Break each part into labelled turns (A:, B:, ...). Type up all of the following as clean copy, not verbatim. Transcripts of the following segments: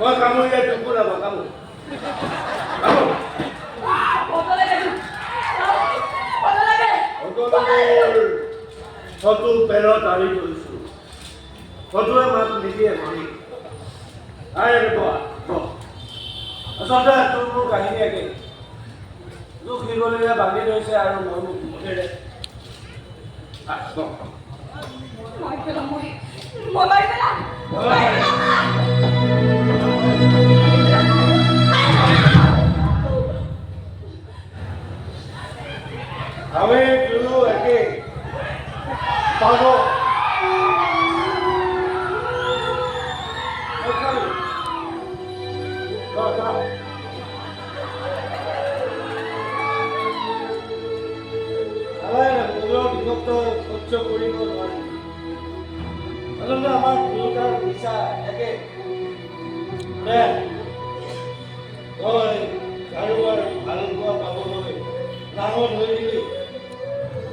A: Moi kamu ya cukup lah kamu. Kamu.
B: Botol lagi. Botol lagi.
A: Botol. Satu pelot tadi tu. Botol mat lagi ya ni. Ayo berdoa. Asal tu kahini lagi. Tu kilo le bagi tu saya aru mau mungkin. Ah, stop.
B: Mau pelan mau. Mau pelan.
A: हमें जुलू है कि पागो हमें पूरा विभक्त स्वच्छ करी को नहीं असल में हमारे पूरा दिशा है कि मैं ओए कारोबार भालुआ पागोले नामों धोई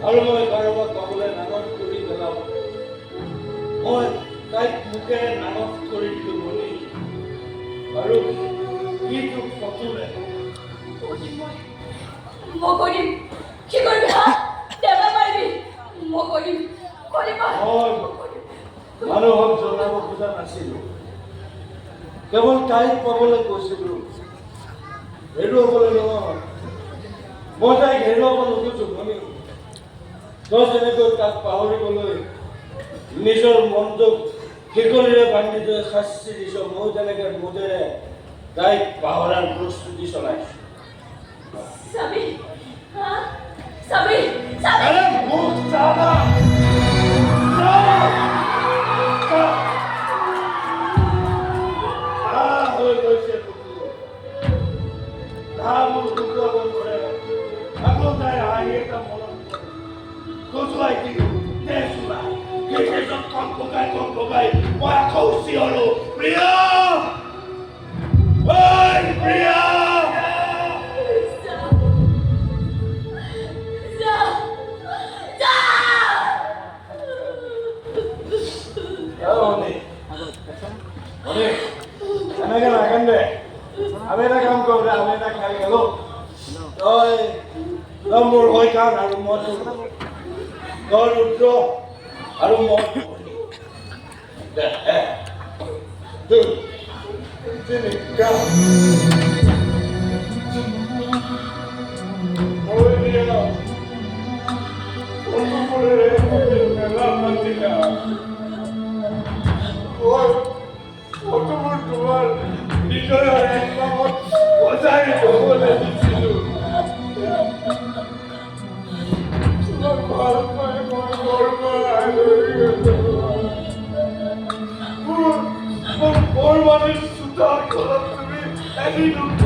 A: আৰু মই কাৰোবাক কবলৈ নামত কৰি পেলাব মই তাইক মুখেৰে নামত কৰি দিলো মনি আৰু কি তোক ফটোৰে
B: মই কৰিম কি কৰিবি হা দেবা পাৰিবি মই কৰিম
A: মানুহক জনাব খোজা নাছিলো কেৱল তাইক পাবলৈ কৈছিলো হেৰুৱাবলৈ নহয় মই তাইক হেৰুৱাব নোখোজো মনি তই যেনেকৈ তাক পাহৰিবলৈ নিজৰ মনটোক শিকলিৰে বান্ধি থৈ শাস্তি দিছ মই তেনেকৈ মোদেৰে তাইক পাহৰাৰ প্ৰস্তুতি চলাইছো
B: সাবি হা সাবি সাবি
A: আৰে মোক চাবা হৈ গৈছে মোৰ দুখৰ কৰে আকৌ তাই আহি এটা মনত Koswai tigo, nesula, kete zot konkogai, moi akousi olo, Priya! Oi, Priya! Oni, anakan akan deh. Amena kamu kau dah, amena kali kalau, oi, lambur hoi kan, alu motu. God Rudra, aru mau. Tuh, sini kau. Oh dia, untuk boleh menelan nanti kau. Oh, untuk berjual di dalam yang kamu, wajah itu boleh di situ. Por মানুষ সুতার কলম তুমি একই দুঃখ